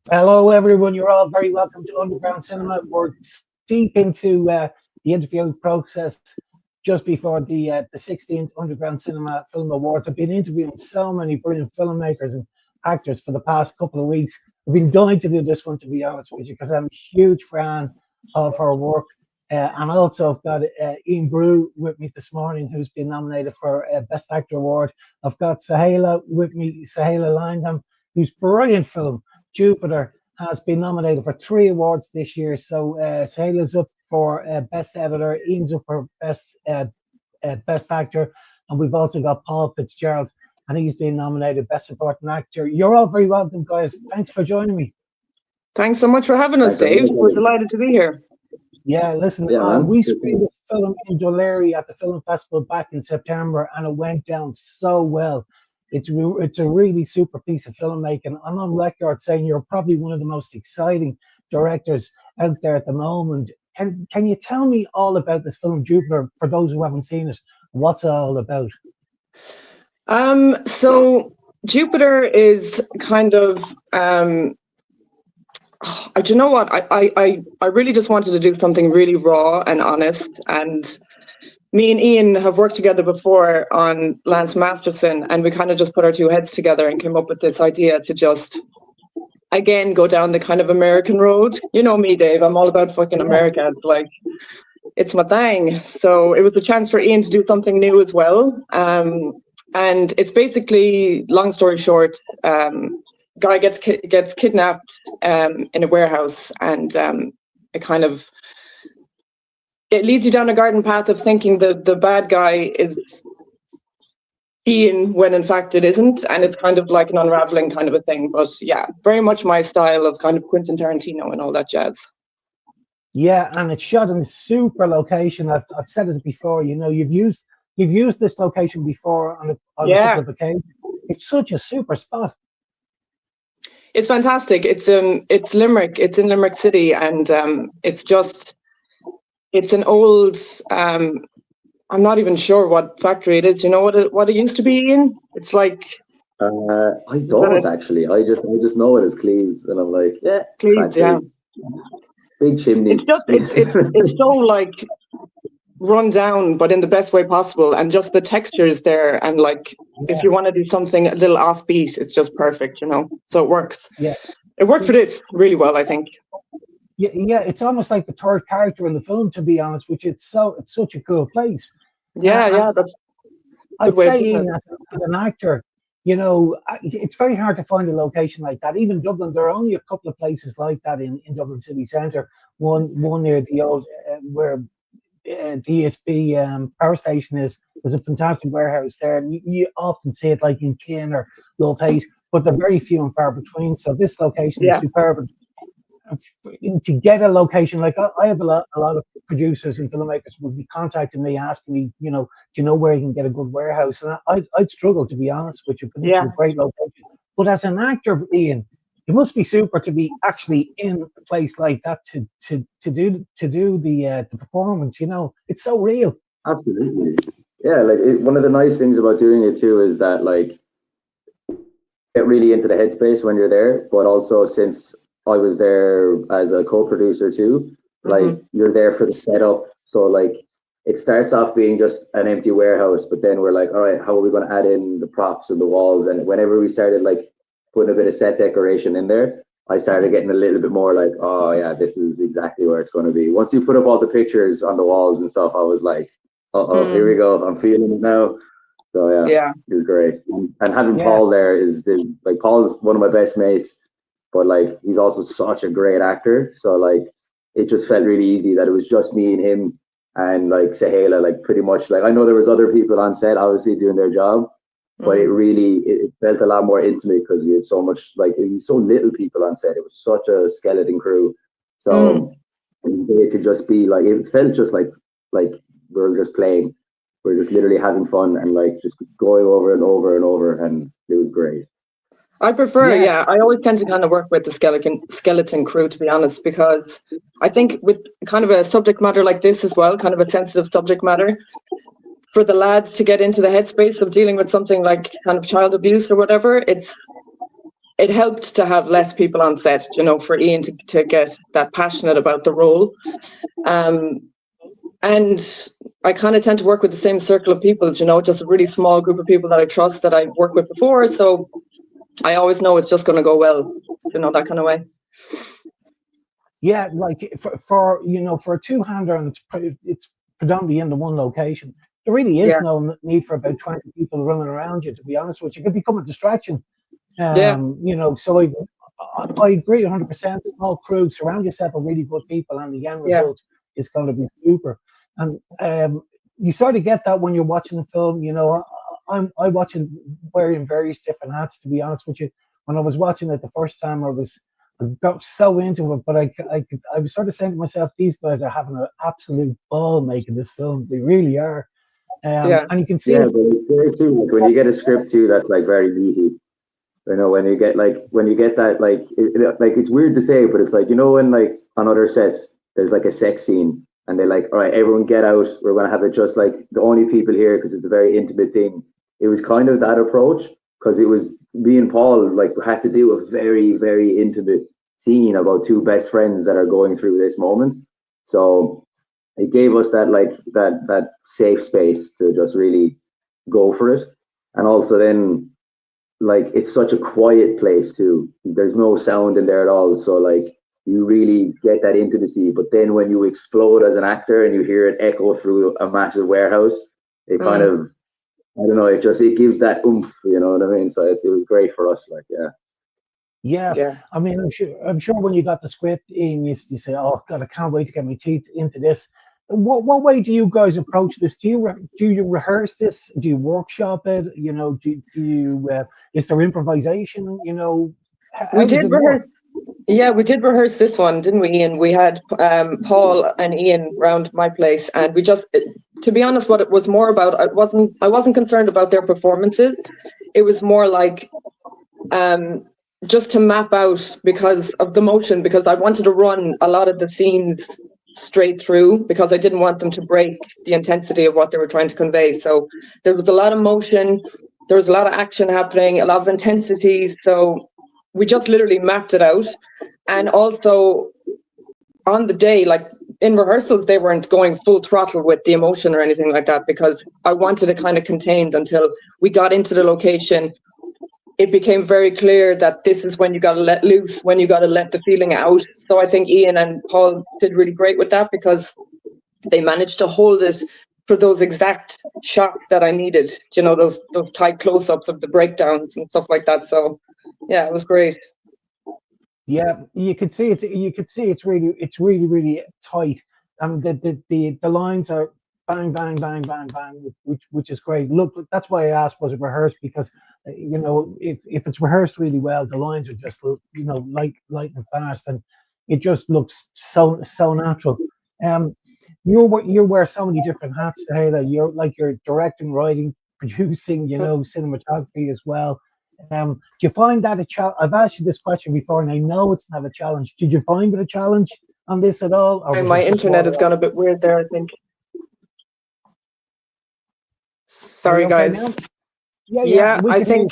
Hello, everyone. You're all very welcome to Underground Cinema. We're deep into the interview process just before the 16th Underground Cinema Film Awards. I've been interviewing so many brilliant filmmakers and actors for the past couple of weeks. I've been dying to do this one, to be honest with you, because I'm a huge fan of her work. And also, I've got Ian Brew with me this morning, who's been nominated for Best Actor Award. I've got Sohaila with me, Sohaila Lindheim, whose brilliant film Jupiter has been nominated for 3 awards this year. So Sahela's up for Best Editor, Ian's up for Best Actor, and we've also got Paul Fitzgerald, and he's been nominated Best Supporting Actor. You're all very welcome, guys. Thanks for joining me. Thanks so much for having us, Dave. We're delighted to be here. Yeah, listen, we screened this film in Dollery at the film festival back in September, and it went down so well. It's a really super piece of filmmaking. I'm on record saying you're probably one of the most exciting directors out there at the moment. Can you tell me all about this film Jupiter for those who haven't seen it? What's it all about? So Jupiter is kind of do you know what? I really just wanted to do something really raw and honest. And me and Ian have worked together before on Lance Masterson, and we kind of just put our two heads together and came up with this idea to just, again, go down the kind of American road. You know me, Dave. I'm all about fucking America. It's like, it's my thing. So it was a chance for Ian to do something new as well. And it's basically, long story short, guy gets kidnapped in a warehouse, and it leads you down a garden path of thinking that the bad guy is Ian when in fact it isn't, and it's kind of like an unraveling kind of a thing. But yeah, very much my style of kind of Quentin Tarantino and all that jazz. Yeah, and it's shot in a super location. I've said it before. You know, you've used this location before on a couple of occasions. It's such a super spot. It's fantastic. It's Limerick. It's in Limerick City, and it's an old. I'm not even sure what factory it is. You know what it used to be in? It's like. I don't actually. I just know it as Cleves, and I'm like, yeah, Cleves, factory. Yeah. Big chimney. It's so like run down, but in the best way possible, and just the textures there, and like if you want to do something a little offbeat, it's just perfect, you know. So it works. Yeah, it worked for this really well, I think. Yeah, it's almost like the third character in the film, to be honest, which it's such a cool place. Yeah, that's. I'd say, Ian, as an actor, you know, it's very hard to find a location like that. Even Dublin, there are only a couple of places like that in Dublin city centre. One near the old where DSB power station is. There's a fantastic warehouse there, and you often see it like in Kin or Love Hate, but they're very few and far between. So this location is superb. To get a location like I have a lot of producers and filmmakers would be contacting me asking me, you know, do you know where you can get a good warehouse? And I'd struggle, to be honest with you, but it's a great location. But as an actor, Ian, it must be super to be actually in a place like that to do the performance. You know, it's so real. Absolutely, yeah. Like one of the nice things about doing it too is that like get really into the headspace when you're there, but also since I was there as a co-producer too, like you're there for the setup. So like it starts off being just an empty warehouse, but then we're like, all right, how are we going to add in the props and the walls? And whenever we started like putting a bit of set decoration in there, I started getting a little bit more like, oh yeah, this is exactly where it's going to be. Once you put up all the pictures on the walls and stuff, I was like, here we go. I'm feeling it now. So yeah, it was great. And having Paul there is like, Paul's one of my best mates, but like he's also such a great actor. So like it just felt really easy that it was just me and him and like Sohaila, like pretty much like I know there was other people on set obviously doing their job, but it felt a lot more intimate because we had so much, like it was so little people on set. It was such a skeleton crew. So it to just be like, it felt just like we're just playing. We're just literally having fun and like just going over and over and over, and it was great. I prefer, I always tend to kind of work with the skeleton crew, to be honest, because I think with kind of a subject matter like this as well, kind of a sensitive subject matter, for the lads to get into the headspace of dealing with something like kind of child abuse or whatever, it helped to have less people on set, you know, for Ian to get that passionate about the role. And I kind of tend to work with the same circle of people, you know, just a really small group of people that I trust that I've worked with before. So I always know it's just going to go well, you know, that kind of way. Yeah, like for you know, for a two-hander, and it's predominantly in the one location. There really is no need for about 20 people running around you. To be honest with you, it could become a distraction. You know, so I agree 100%. Small crew, surround yourself with really good people, and the end result is going to be super. And you sort of get that when you're watching the film. You know, I watching wearing various different hats. To be honest with you, when I was watching it the first time, I got so into it, but I was sort of saying to myself, these guys are having an absolute ball making this film. They really are. And you can see. Yeah, but it's there too. Like when you get a script too, that's like very easy. You know, when you get that, like like it's weird to say, but it's like, you know, when like on other sets there's like a sex scene and they're like, all right, everyone get out. We're gonna have it just like the only people here because it's a very intimate thing. It was kind of that approach because it was me and Paul like had to do a very, very intimate scene about two best friends that are going through this moment. So it gave us that like that safe space to just really go for it. And also then like it's such a quiet place too. There's no sound in there at all. So like you really get that intimacy. But then when you explode as an actor and you hear it echo through a massive warehouse, it kind of, I don't know, it gives that oomph, you know what I mean? So it was great for us, like, Yeah. I mean, I'm sure when you got the script in, you say, "Oh God, I can't wait to get my teeth into this." What way do you guys approach this? Do you rehearse this? Do you workshop it? You know, do you is there improvisation? You know, how does it work? Yeah, we did rehearse this one, didn't we, Ian? We had Paul and Ian round my place, and we just, to be honest, what it was more about, I wasn't concerned about their performances. It was more like just to map out because of the motion, because I wanted to run a lot of the scenes straight through because I didn't want them to break the intensity of what they were trying to convey. So there was a lot of motion, there was a lot of action happening, a lot of intensity. So we just literally mapped it out. And also on the day, like in rehearsals, they weren't going full throttle with the emotion or anything like that because I wanted it kind of contained until we got into the location. It became very clear that this is when you got to let loose, when you got to let the feeling out. So I think Ian and Paul did really great with that because they managed to hold it for those exact shots that I needed, you know, those tight close-ups of the breakdowns and stuff like that. So yeah, it was great. Yeah, you could see it's really tight. The lines are bang bang bang bang bang, which is great. Look, that's why I asked was it rehearsed because you know if it's rehearsed really well, the lines are just you know light and fast, and it just looks so natural. You wear so many different hats, Sohaila. You're directing, writing, producing, you know, cinematography as well. Do you find that a challenge? I've asked you this question before, and I know it's not a challenge. Did you find it a challenge on this at all? Or my internet has gone a bit weird there, I think. Sorry, okay guys. now? Yeah, I think.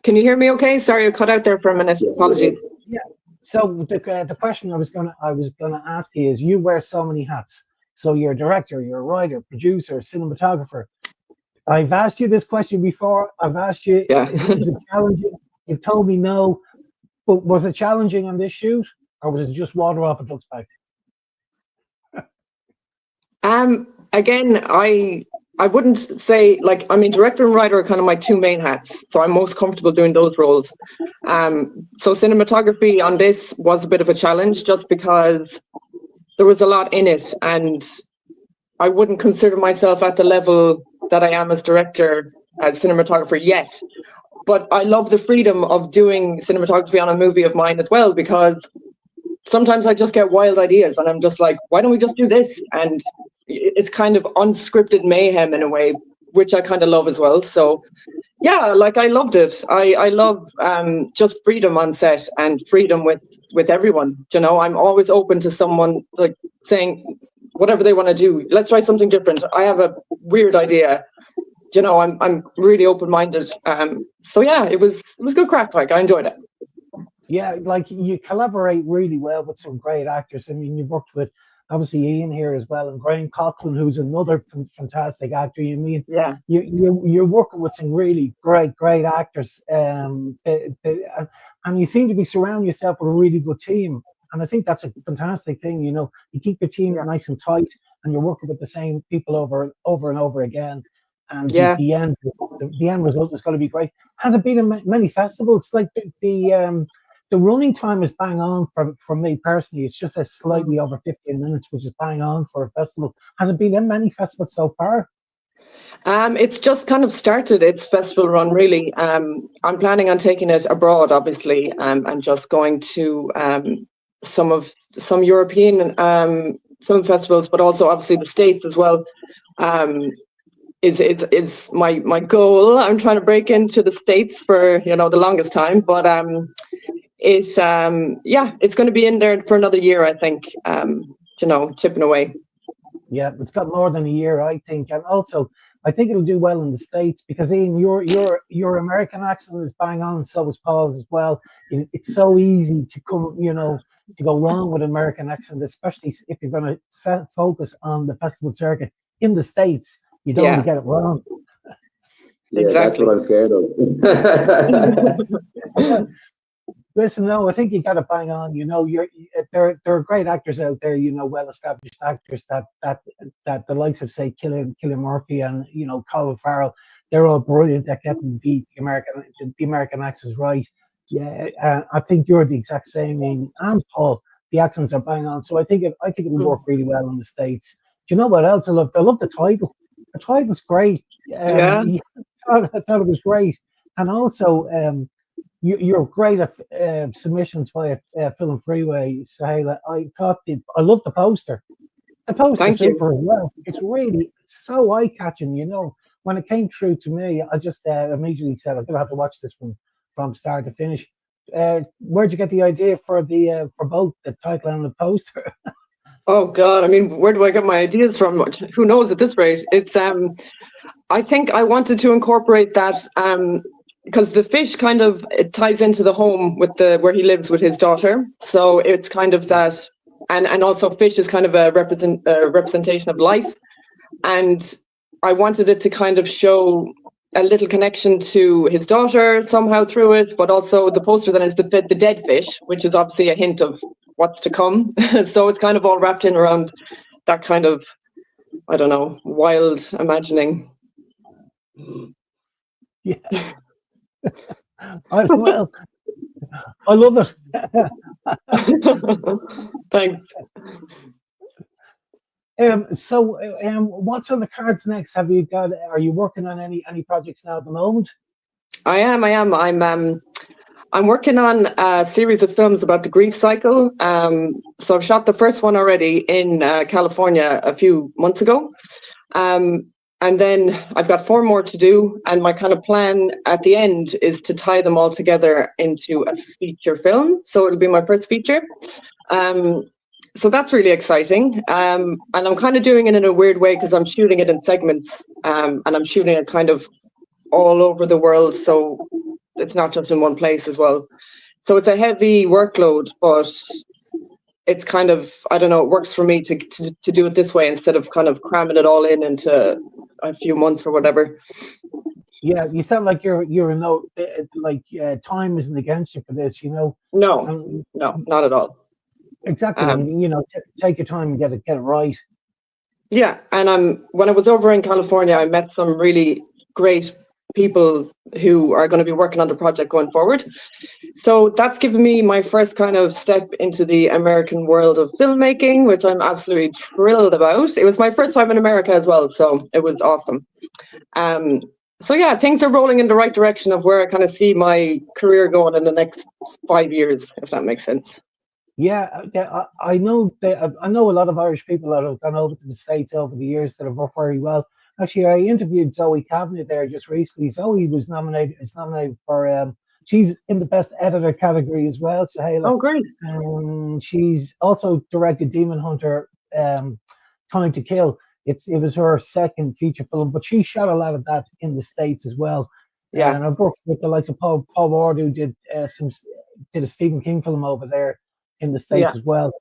Can you hear me? Okay. Sorry, I cut out there for a minute. Apologies. Yeah. So the question I was gonna ask you is: you wear so many hats. So you're a director, you're a writer, producer, cinematographer. I've asked you this question before. I've asked you, is it challenging? You've told me no. But was it challenging on this shoot, or was it just water off a duck's back? Again, I wouldn't say like, I mean, director and writer are kind of my two main hats, so I'm most comfortable doing those roles. So cinematography on this was a bit of a challenge just because there was a lot in it, and I wouldn't consider myself at the level that I am as director, as cinematographer yet. But I love the freedom of doing cinematography on a movie of mine as well, because sometimes I just get wild ideas and I'm just like, why don't we just do this? And it's kind of unscripted mayhem in a way, which I kind of love as well. So yeah, like I loved it. I love just freedom on set and freedom with everyone. You know, I'm always open to someone like saying whatever they want to do. Let's try something different. I have a weird idea. I'm really open-minded. So yeah, it was good crack. Like I enjoyed it. Yeah, like you collaborate really well with some great actors. I mean, you worked with obviously Ian here as well, and Graham Coughlin, who's another fantastic actor. You mean Yeah. you're working with some really great actors, and you seem to be surrounding yourself with a really good team. And I think that's a fantastic thing. You know, you keep your team Yeah. nice and tight, and you're working with the same people over and over again. And Yeah. the end result is going to be great. Has it been in many festivals? Like the running time is bang on for me personally. It's just a slightly over 15 minutes, which is bang on for a festival. Has it been in many festivals so far? It's just kind of started its festival run, really. I'm planning on taking it abroad, obviously, and just going to some European film festivals, but also obviously the States as well. Is my goal. I'm trying to break into the States for the longest time, but it's going to be in there for another year, I think. Chipping away. Yeah, it's got more than a year, I think, and also I think it'll do well in the States because Ian, your American accent is bang on, and so is Paul's as well. It's so easy to come, to go wrong with American accent, especially if you're going to focus on the festival circuit in the States. You don't want to get it wrong. Yeah, exactly. That's what I'm scared of. Listen, no, I think you got to bang on. There are great actors out there. Well-established actors that the likes of say Cillian Murphy and Colin Farrell. They're all brilliant at getting the American accents right. Yeah, I think you're the exact same. I mean, and Paul, the accents are bang on. So I think it'll work really well in the States. Do you know what else I love? I love the title. The title's great. Yeah. I thought it was great, and also. You're great at submissions via Film Freeway, Sohaila. I love the poster. The poster's Thank you. super as well. It's so eye catching. When it came through to me, I just immediately said I'm gonna have to watch this from start to finish. Where'd you get the idea for for both the title and the poster? Oh God, I mean, where do I get my ideas from? Who knows at this rate? It's I think I wanted to incorporate that because the fish kind of it ties into the home with where he lives with his daughter. So it's kind of that, and also fish is kind of a representation of life, and I wanted it to kind of show a little connection to his daughter somehow through it, but also the poster then is the dead fish, which is obviously a hint of what's to come. So it's kind of all wrapped in around that kind of, I don't know, wild imagining. Yeah. I love it. Thanks. What's on the cards next? Are you working on any projects now at the moment? I am. I'm working on a series of films about the grief cycle. So I've shot the first one already in California a few months ago. And then I've got 4 more to do. And my kind of plan at the end is to tie them all together into a feature film. So it'll be my first feature. So that's really exciting. And I'm kind of doing it in a weird way because I'm shooting it in segments. And I'm shooting it kind of all over the world. So it's not just in one place as well. So it's a heavy workload, but it's kind of, I don't know, it works for me to do it this way instead of kind of cramming it all into a few months or whatever. Yeah, you sound like you're no time isn't against you for this, No, not at all. Exactly, and take your time and get it right. Yeah, and when I was over in California, I met some really great people who are going to be working on the project going forward. So that's given me my first kind of step into the American world of filmmaking, which I'm absolutely thrilled about. It was my first time in America as well, so it was awesome. So yeah, things are rolling in the right direction of where I kind of see my career going in the next 5 years, if that makes sense. Yeah, I know I know a lot of Irish people that have gone over to the States over the years that have worked very well. Actually, I interviewed Zoe Cavanagh there just recently. Zoe is nominated for she's in the best editor category as well, Sohaila. Oh, great. She's also directed Demon Hunter, Time to Kill. it was her second feature film, but she shot a lot of that in the States as well. Yeah. And I've worked with the likes of Paul Ward, who did did a Stephen King film over there in the States Yeah. as well.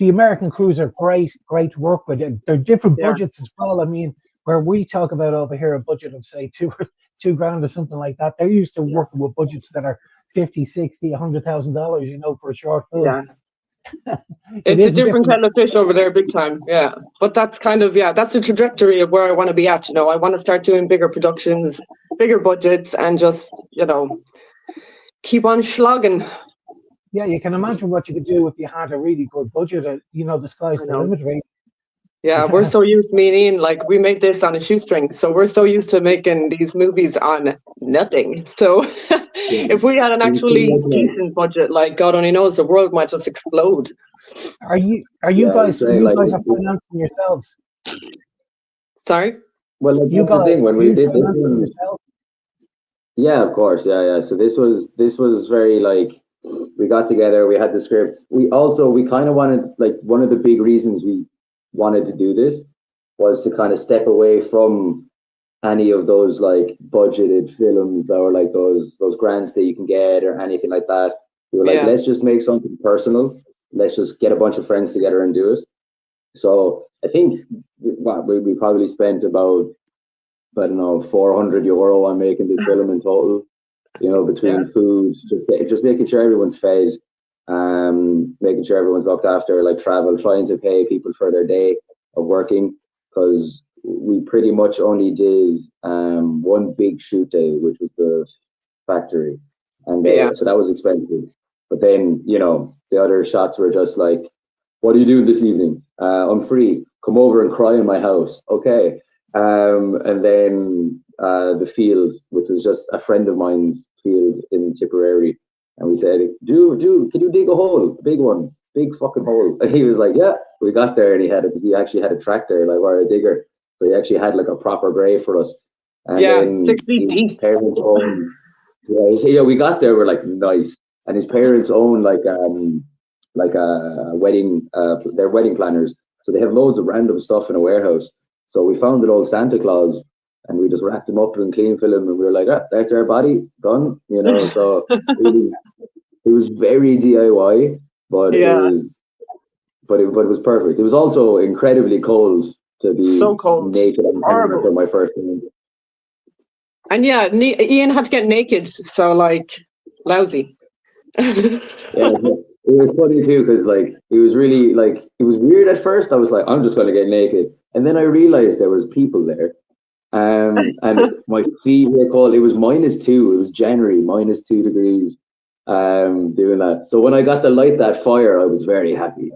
The American crews are great to work with. They're different Yeah. budgets as well. I mean, where we talk about over here a budget of say two grand or something like that, they're used to working with budgets that are 50, 60, $100,000, you know, for a short film. Yeah. It It's a is different kettle of fish over there, big time. Yeah. But that's kind of, that's the trajectory of where I want to be at. You know, I want to start doing bigger productions, bigger budgets, and just, you know, keep on slugging. Yeah, you can imagine what you could do if you had a really good budget. You know, the sky's I the know. limit, right? Yeah, we're so used, me and Ian, like we made this on a shoestring. So we're so used to making these movies on nothing. So if we had an actually decent budget, like God only knows, the world might just explode. Are you Yeah, guys say, you like, guys are financing yourselves? Sorry? Well, like, You that's the guys thing when are we you did this financing one. yourselves? Yeah, of course. Yeah. So this was very like we got together, we had the script. We kind of wanted, like, one of the big reasons we wanted to do this was to kind of step away from any of those like budgeted films that were like those grants that you can get or anything like that. We were like, Yeah. let's just make something personal. Let's just get a bunch of friends together and do it. So I think we probably spent about, I don't know, €400 on making this film in total. You know, between food, just making sure everyone's fed, making sure everyone's looked after, like travel, trying to pay people for their day of working, because we pretty much only did one big shoot day, which was the factory, and so that was expensive. But then, you know, the other shots were just like, "What are you doing this evening? I'm free. Come over and cry in my house." Okay. And then the field, which was just a friend of mine's field in Tipperary, and we said, "Dude, can you dig a hole? A big one, big fucking hole." And he was like, "Yeah." We got there, and he actually had a tractor, like, or a digger, so he actually had like a proper grave for us. And then 6 feet his deep. parents owned. Yeah, we got there. We're like, nice, and his parents own like a wedding. They're wedding planners, so they have loads of random stuff in a warehouse. So we found an old Santa Claus, and we just wrapped him up in clean film, and we were like, that's our body done, you know. So it was very DIY, but it was perfect. It was also incredibly cold to be so cold, naked horrible for my first film. And yeah, Ian had to get naked, so like lousy. Yeah, it was funny too, because like it was really like it was weird at first. I was like, I'm just gonna get naked, and then I realized there was people there, and my feet were cold. It was -2. It was January, -2 degrees. Doing that. So when I got to light that fire, I was very happy.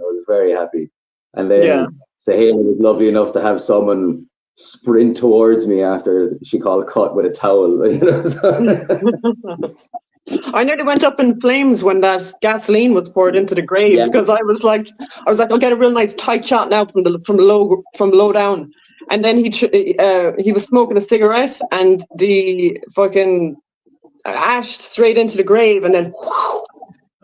And then Sohaila was lovely enough to have someone sprint towards me after she called cut with a towel. You know, so. I nearly went up in flames when that gasoline was poured into the grave, because I was like, I'll get a real nice tight shot now from low down. And then he was smoking a cigarette, and the fucking ashed straight into the grave, and then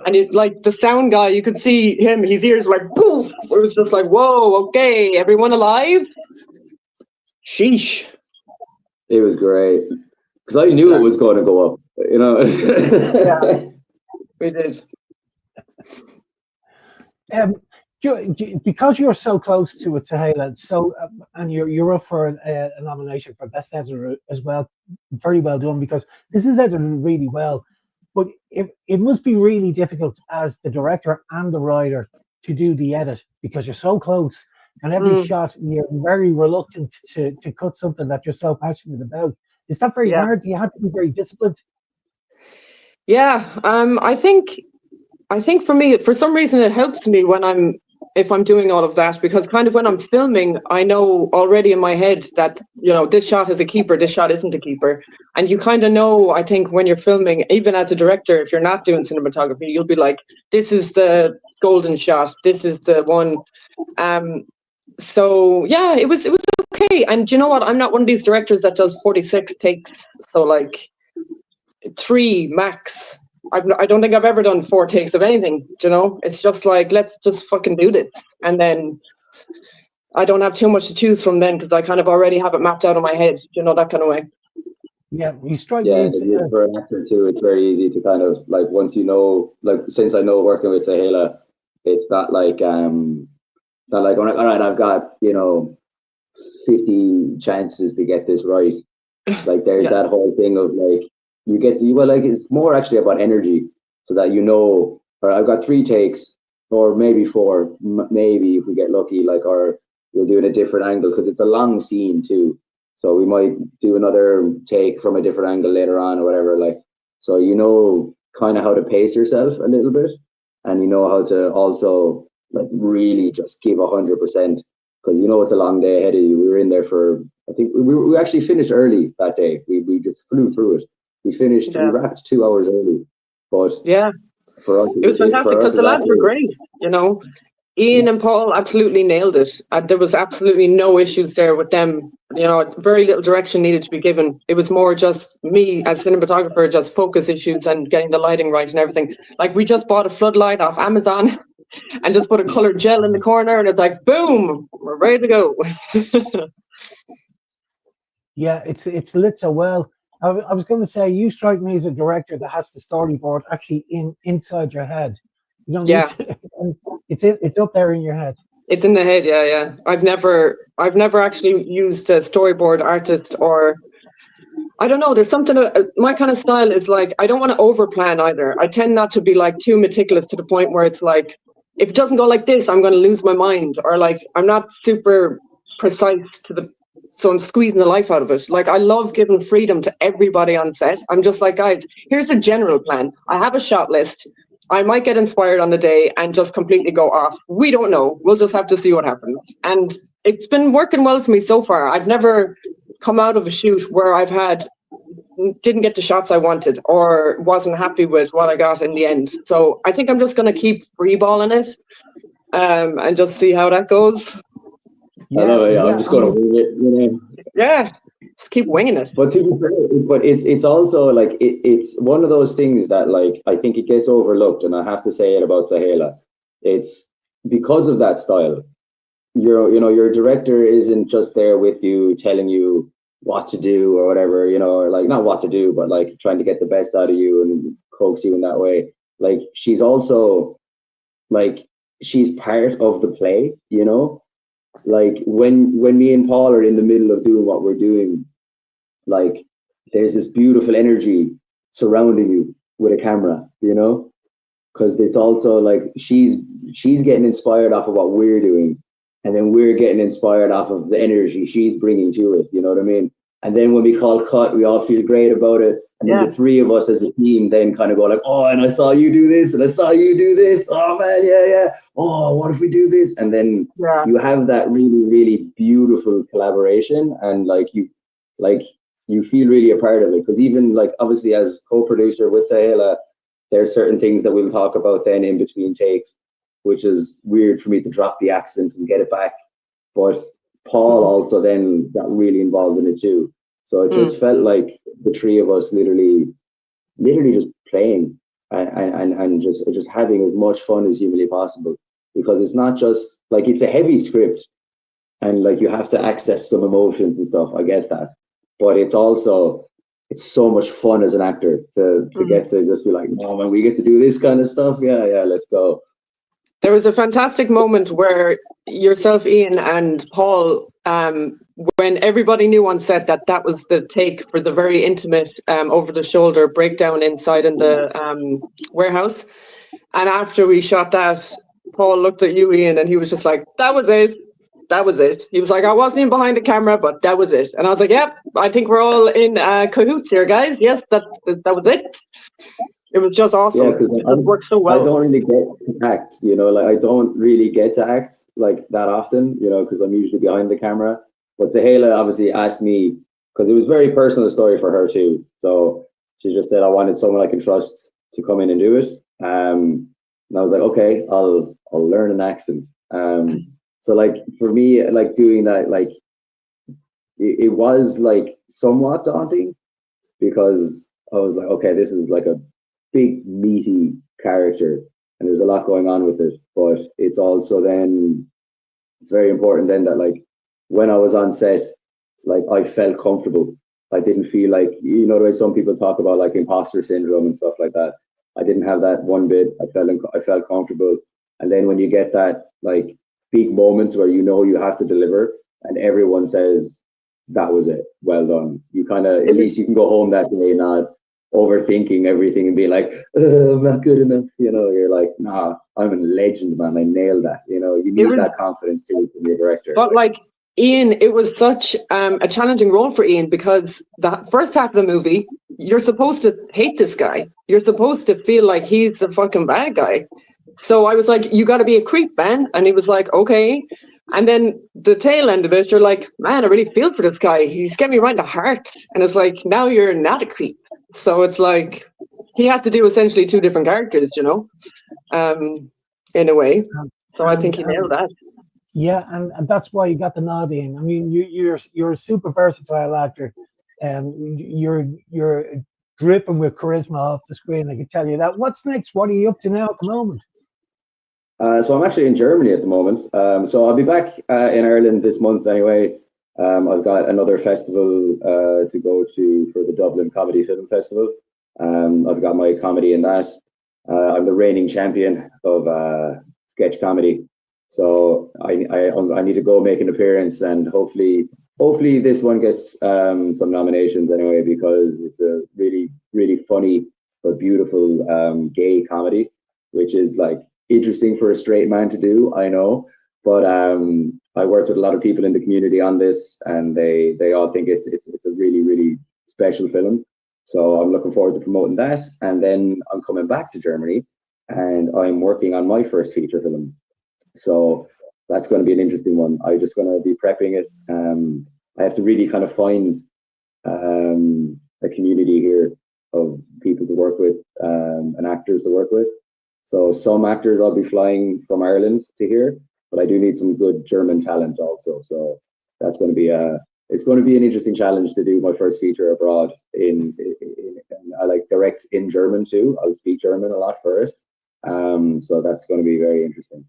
and it, like the sound guy, you could see him, his ears were like poof. It was just like, whoa, okay, everyone alive? Sheesh. It was great, because I knew it was going to go up, you know. Yeah, we did. Because you're so close to it, Sohaila, and you're up for a nomination for Best Editor as well. Very well done, because this is edited really well. But it must be really difficult as the director and the writer to do the edit, because you're so close, and every shot you're very reluctant to cut something that you're so passionate about. Is that very hard? Do you have to be very disciplined? Yeah, I think for me, for some reason, it helps me if I'm doing all of that, because kind of when I'm filming, I know already in my head that, you know, this shot is a keeper, this shot isn't a keeper. And you kind of know, I think, when you're filming, even as a director, if you're not doing cinematography, you'll be like, this is the golden shot, this is the one. So yeah, it was okay. And you know what? I'm not one of these directors that does 46 takes. So like 3 max. I don't think I've ever done 4 takes of anything, you know? It's just like, let's just fucking do this. And then I don't have too much to choose from then because I kind of already have it mapped out in my head, you know, that kind of way. Yeah, you strike me Yeah, as for an actor too, it's very easy to kind of like once you know, like since I know working with Sohaila, it's not like it's not like all right, I've got 50 chances to get this right. Like there's Yeah. that whole thing of like like it's more actually about energy, so that or I've got 3 takes or maybe 4, maybe if we get lucky, like or we'll do it a different angle because it's a long scene too. So we might do another take from a different angle later on or whatever. Like so kind of how to pace yourself a little bit, and how to also like really just give 100% because it's a long day ahead of you. We were in there for I think we actually finished early that day. We just flew through it. We wrapped 2 hours early, but Yeah, for us it was fantastic because as the lads were actors, great, you know. Ian and Paul absolutely nailed it. There was absolutely no issues there with them. You know, very little direction needed to be given. It was more just me as cinematographer, just focus issues and getting the lighting right and everything. Like we just bought a floodlight off Amazon and just put a colored gel in the corner, and it's like, boom, we're ready to go. yeah, it's lit so well. I was going to say you strike me as a director that has the storyboard actually inside your head. You don't need Yeah, to. It's up there in your head. it's in the head. Yeah, yeah. I've never actually used a storyboard artist or I don't know. There's something. My kind of style is like I don't want to overplan either. I tend not to be like too meticulous to the point where it's like if it doesn't go like this, I'm going to lose my mind, or like I'm not super precise to the. So I'm squeezing the life out of it. Like I love giving freedom to everybody on set. I'm just like, guys, here's a general plan. I have a shot list. I might get inspired on the day and just completely go off. We don't know. We'll just have to see what happens. And it's been working well for me so far. I've never come out of a shoot where I've had didn't get the shots I wanted or wasn't happy with what I got in the end. So I think I'm just going to keep freeballing it and just see how that goes. I love it. Yeah, I'm Yeah. just going to wing it. Yeah, just keep winging it. But to be fair, but it's also like it's one of those things that like I think it gets overlooked, and I have to say it about Sohaila. It's because of that style. Your director isn't just there with you telling you what to do or whatever, or like not what to do, but like trying to get the best out of you and coax you in that way. Like she's also like she's part of the play. Like when me and Paul are in the middle of doing what we're doing, like there's this beautiful energy surrounding you with a camera, because it's also like she's getting inspired off of what we're doing, and then we're getting inspired off of the energy she's bringing to it. You know what I mean? And then when we call cut, we all feel great about it, and then the 3 of us as a team then kind of go like, oh, and I saw you do this, and I saw you do this. Oh man, yeah. Oh, what if we do this? And then you have that really, really beautiful collaboration, and like you feel really a part of it. Because even like obviously as co-producer with Sohaila, there's certain things that we'll talk about then in between takes, which is weird for me to drop the accent and get it back. But Paul also then got really involved in it too. So it just felt like the 3 of us literally just playing and just having as much fun as humanly possible. Because it's not just like it's a heavy script and like you have to access some emotions and stuff. I get that. But it's so much fun as an actor to get to just be like, no man, we get to do this kind of stuff. Yeah, let's go. There was a fantastic moment where yourself, Ian, and Paul, when everybody knew on set that that was the take for the very intimate over-the-shoulder breakdown inside in the warehouse. And after we shot that, Paul looked at you, Ian, and he was just like, that was it. That was it. He was like, I wasn't even behind the camera, but that was it. And I was like, yep, I think we're all in cahoots here, guys. Yes, that was it. It was just awesome. Yeah, because it just worked so well. I don't really get to act, like I don't really get to act like that often, because I'm usually behind the camera. But Sohaila obviously asked me because it was a very personal story for her too. So she just said I wanted someone I can trust to come in and do it. And I was like, okay, I'll learn an accent. So like for me, like doing that, like it was like somewhat daunting because I was like, okay, this is like a big meaty character and there's a lot going on with it, but it's also then it's very important then that like when I was on set, like I felt comfortable. I didn't feel like, you know, the way some people talk about like imposter syndrome and stuff like that. I didn't have that one bit. I felt comfortable. And then when you get that like big moment where you know you have to deliver, and everyone says that was it, well done. You kind of, at least you can go home that day not overthinking everything and be like, I'm not good enough. You know, you're like, nah, I'm a legend, man. I nailed that. You know, you need that confidence too from your director. But like Ian, it was such a challenging role for Ian, because the first half of the movie, you're supposed to hate this guy. You're supposed to feel like he's the fucking bad guy. So I was like, you got to be a creep, man. And he was like, okay. And then the tail end of it, you're like, man, I really feel for this guy. He's getting me right in the heart. And it's like, now you're not a creep. So it's like, he had to do essentially two different characters, you know, in a way. So I think he nailed that. Yeah, and that's why you got the nod in. I mean, you're a super versatile actor, and you're dripping with charisma off the screen. I can tell you that. What's next? What are you up to now at the moment? So I'm actually in Germany at the moment. So I'll be back in Ireland this month anyway. I've got another festival to go to for the Dublin Comedy Film Festival. I've got my comedy in that. I'm the reigning champion of sketch comedy. So I need to go make an appearance, and hopefully this one gets some nominations anyway, because it's a really funny but beautiful gay comedy, which is like interesting for a straight man to do, I know. But I worked with a lot of people in the community on this, and they all think it's a really special film. So I'm looking forward to promoting that, and then I'm coming back to Germany, and I'm working on my first feature film. So that's going to be an interesting one. I'm just going to be prepping it. I have to really kind of find a community here of people to work with and actors to work with. So some actors I'll be flying from Ireland to here, but I do need some good German talent also. So that's going to be it's going to be an interesting challenge to do my first feature abroad. I like direct in German too. I'll speak German a lot for it. So that's going to be very interesting.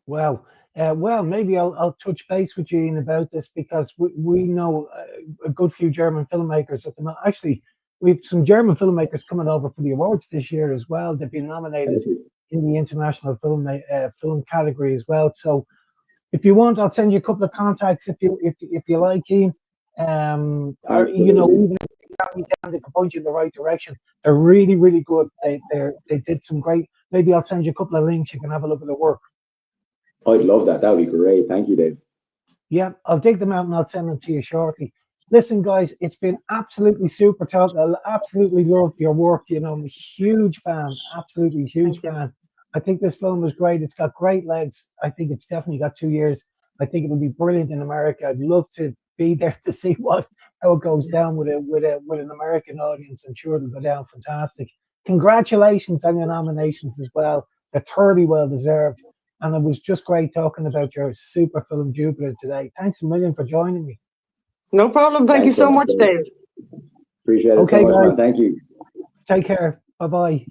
Well, maybe I'll touch base with you Ian about this, because we know a good few German filmmakers at the moment. Actually, we've some German filmmakers coming over for the awards this year as well. They've been nominated in the international film category as well. So, if you want, I'll send you a couple of contacts if you like, Ian. Or you know, even if you got me down, they can point you in the right direction. They're really good. They did some great. Maybe I'll send you a couple of links. You can have a look at their work. I'd love that. That would be great. Thank you, Dave. Yeah, I'll dig them out and I'll send them to you shortly. Listen, guys, it's been absolutely super talk. I absolutely love your work. You know, I'm a huge fan, absolutely huge fan. I think this film was great. It's got great legs. I think it's definitely got 2 years. I think it'll be brilliant in America. I'd love to be there to see how it goes down with an American audience. I'm sure it'll go down fantastic. Congratulations on your nominations as well. They're thoroughly well deserved. And it was just great talking about your super film Jupiter today. Thanks a million for joining me. No problem. Thank you so much, Dave. Appreciate it so much, man. Thank you. Take care. Bye-bye.